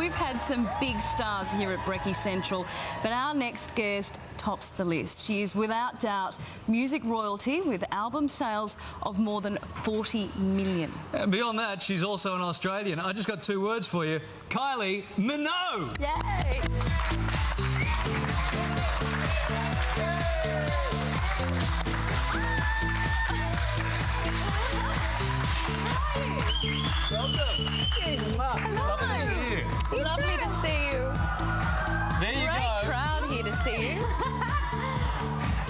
we've had some big stars here at Brekkie Central, but our next guest tops the list. She is without doubt music royalty with album sales of more than 40 million. And beyond that, she's also an Australian. I just got two words for you. Kylie Minogue! Yay! Welcome. Lovely to see you. Lovely to see you. There you go. Great crowd here to see you.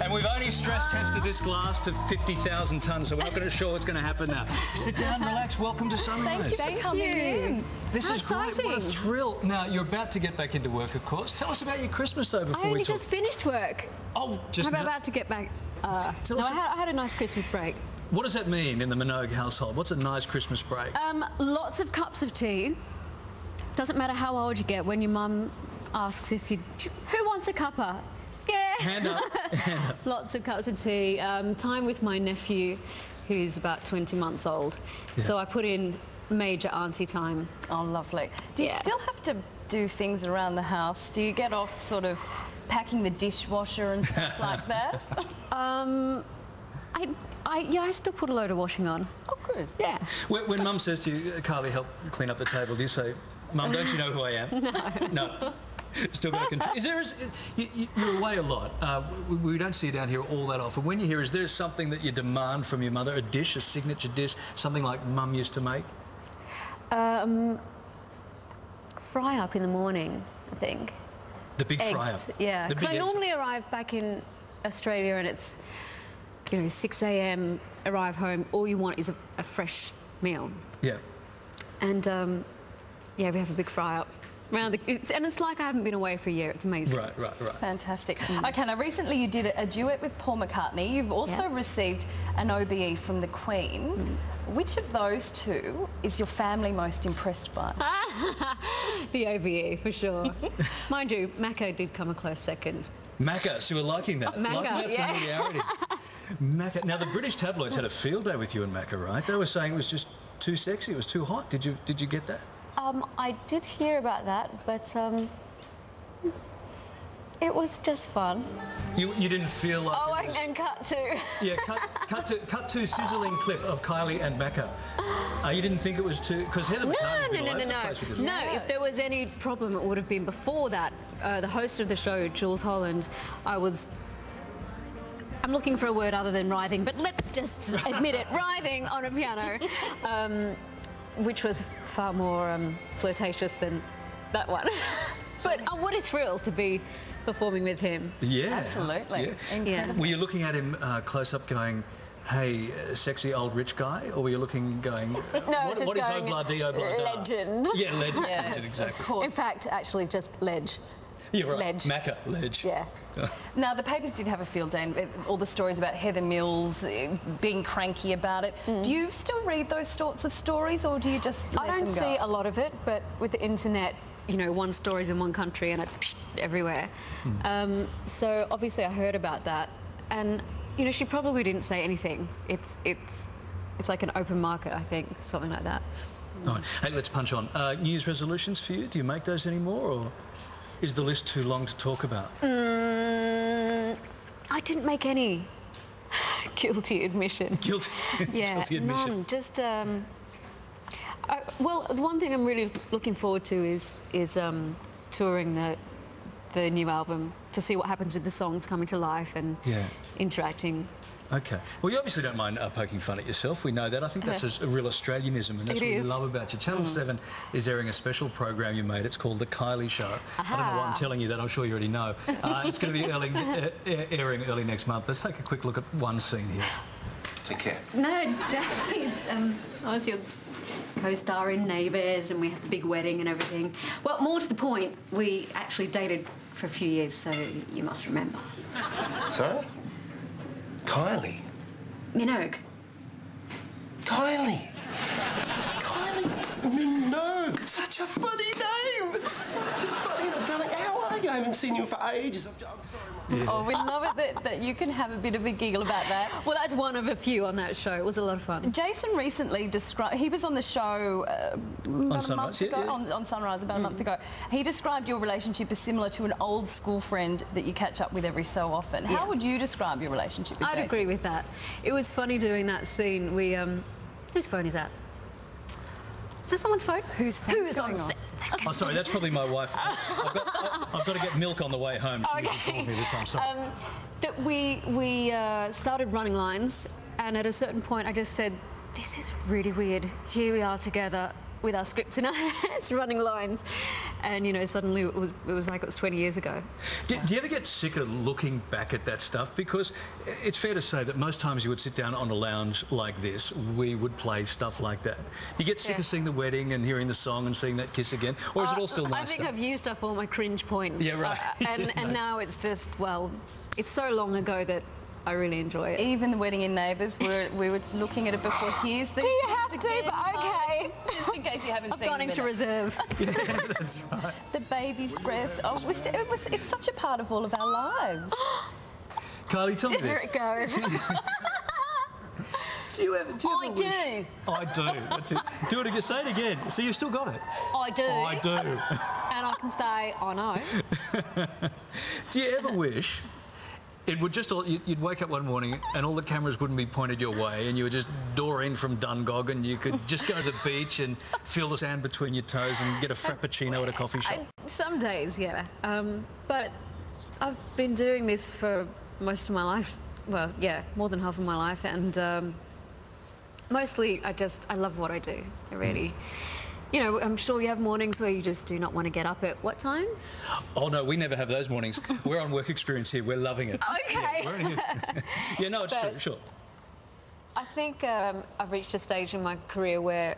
And we've only stress tested this glass to 50,000 tonnes, so we're not going to show what's going to happen now. Sit down, relax. Welcome to Sunrise. Thank you for coming in. This is great. What a thrill. Now, you're about to get back into work, of course. Tell us about your Christmas, though, before we talk. I only just finished work. Oh, just I'm about to get back. I had a nice Christmas break. What does that mean in the Minogue household? What's a nice Christmas break? Lots of cups of tea. Doesn't matter how old you get, when your mum asks if you... Who wants a cuppa? Yeah. Hand up. Hand up. Lots of cups of tea. Time with my nephew, who's about 20 months old. Yeah. So I put in major auntie time. Oh, lovely. Do you still have to do things around the house? Do you get off sort of packing the dishwasher and stuff like that? I still put a load of washing on. Oh, good. Yeah. When Mum says to you, Kylie, help clean up the table, do you say, Mum, don't you know who I am? No. Still got to confuse. You're away a lot. We don't see you down here all that often. When you're here, is there something that you demand from your mother? A dish, a signature dish, something like Mum used to make? Fry up in the morning, I think. The big eggs, fry up? Yeah, because I normally arrive back in Australia and it's, 6 a.m, arrive home, all you want is a fresh meal. Yeah. And, yeah, we have a big fry up. And it's like I haven't been away for a year. It's amazing. Right. Fantastic. Okay, now recently you did a duet with Paul McCartney. You've also received an OBE from the Queen. Which of those two is your family most impressed by? The OBE, for sure. Mind you, Macca did come a close second. Macca, so you were liking that? Macca, liking that familiarity. Macca. Now, the British tabloids had a field day with you and Macca, right? They were saying it was just too sexy, it was too hot. Did you get that? I did hear about that, but it was just fun. You didn't feel like... Oh, and cut to... Yeah, cut to sizzling clip of Kylie and Macca. You didn't think it was too... Because Heather McCartney's been No, if there was any problem, it would have been before that. The host of the show, Jules Holland, I'm looking for a word other than writhing, but let's just admit it, writhing on a piano. Which was far more flirtatious than that one. But what a thrill to be performing with him. Yeah. Absolutely. Yeah. Were you looking at him close up going, hey, sexy old rich guy? Or were you looking going, no, what is Obladi Oblada? Legend. Yeah, legend. Yes, legend, exactly. Of course. In fact, actually just ledge. You're right. Ledge. Macca, ledge. Yeah. Now, the papers did have a field day, and all the stories about Heather Mills being cranky about it. Do you still read those sorts of stories, or do you just let them go? I don't see a lot of it, but with the internet, one story's in one country and it's everywhere. So obviously I heard about that, and she probably didn't say anything. It's like an open market, I think, something like that. All right. Hey, let's punch on. New Year's resolutions for you? Do you make those anymore, or is the list too long to talk about? I didn't make any. Guilty admission. Guilty admission. None. Just, well, the one thing I'm really looking forward to is touring the new album to see what happens with the songs coming to life and interacting. Okay. Well, you obviously don't mind poking fun at yourself. We know that. I think that's a real Australianism, and that's what we love about you. Channel 7 is airing a special program you made. It's called The Kylie Show. I don't know why I'm telling you that. I'm sure you already know. It's going to be airing early next month. Let's take a quick look at one scene here. Take care. No, Jackie. I was your co-star in Neighbours, and we had the big wedding and everything. Well, more to the point, we actually dated for a few years, so you must remember. Sorry? Kylie. Minogue. Kylie. Kylie Minogue. It's such a funny name. It's such a funny name. Darling, how are you? haven't seen you for ages. I'm sorry, Mum. Oh, we love it that you can have a bit of a giggle about that. Well, that's one of a few on that show. It was a lot of fun. Jason recently described, he was on the show about a month ago, on Sunrise about a month ago. He described your relationship as similar to an old school friend that you catch up with every so often. How would you describe your relationship with Jason? I'd agree with that. It was funny doing that scene. We, whose phone is that? Is that someone's phone? Whose phone is going on? Oh, sorry, that's probably my wife. I've got to get milk on the way home. She usually calls me this time. Sorry. That we started running lines, and at a certain point I just said, this is really weird. Here we are together with our scripts in our hands, running lines. And, you know, suddenly it was like it was 20 years ago. Do you ever get sick of looking back at that stuff? Because it's fair to say that most times you would sit down on a lounge like this, we would play stuff like that. You get sick of seeing the wedding and hearing the song and seeing that kiss again? Or is it all still nice I think stuff? I've used up all my cringe points. Yeah, right. And now it's just, well, it's so long ago that I really enjoy it. Even the wedding in Neighbours, we were looking at it before. Here's the... Do you have to? Okay. Just in case you haven't I've seen gone into reserve. Yeah, that's right. The baby's breath. Oh, it's such a part of all of our lives. Kylie, tell me this. Here it goes. Do you ever wish... do. I do. That's it. Do it again. Say it again. See, you've still got it. I do. I do. And I can say, I know. Do you ever wish it would just all... You'd wake up one morning and all the cameras wouldn't be pointed your way and you would just door in from Dungog and you could just go to the beach and feel the sand between your toes and get a frappuccino at a coffee shop? Some days, yeah. But I've been doing this for most of my life. Well, yeah, more than half of my life. And mostly I love what I do. I really... You know, I'm sure you have mornings where you just do not want to get up at what time? Oh, no, we never have those mornings. We're on work experience here. We're loving it. Okay. Yeah, no, it's true, sure. I think I've reached a stage in my career where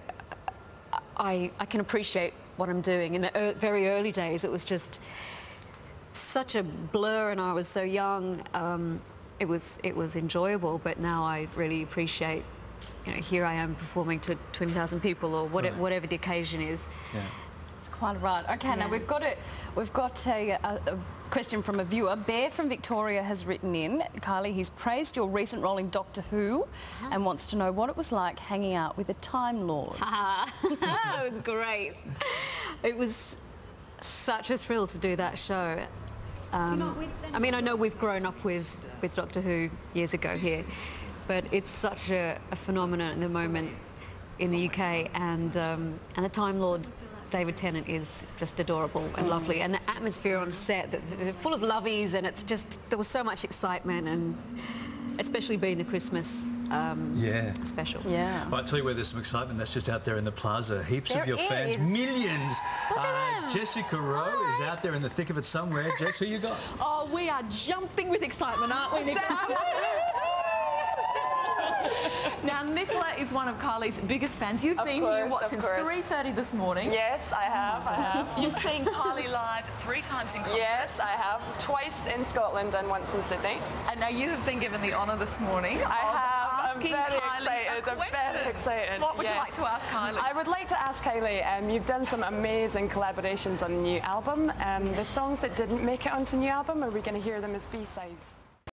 I can appreciate what I'm doing. In the very early days, it was just such a blur and I was so young. It was enjoyable, but now I really appreciate, you know, here I am performing to 20,000 people or whatever the occasion is. Yeah. It's quite right. Okay, now we've got a question from a viewer. Bear from Victoria has written in. Kylie, he's praised your recent role in Doctor Who and wants to know what it was like hanging out with a Time Lord. It was great. It was such a thrill to do that show. I mean, I know we've grown up with Doctor Who years ago here, but it's such a phenomenon at the moment in the UK, and the Time Lord David Tennant is just adorable and lovely, and the atmosphere on set that's full of lovies, and it's just, there was so much excitement, and especially being the Christmas special. Yeah. Well, I'll tell you where there's some excitement. That's just out there in the plaza. Heaps of your fans, millions. Jessica Rowe is out there in the thick of it somewhere. Jess, who you got? Oh, we are jumping with excitement, aren't we, Nicola? Now, Nicola is one of Kylie's biggest fans. You've been here, since 3:30 this morning? Yes, I have. You've seen Kylie live 3 times in concert? Yes, I have. Twice in Scotland and once in Sydney. And now you have been given the honour this morning I have. I'm asking very Kylie excited. a I'm question. very excited. What would you like to ask Kylie? I would like to ask Kylie, you've done some amazing collaborations on the new album. The songs that didn't make it onto the new album, are we going to hear them as B-sides?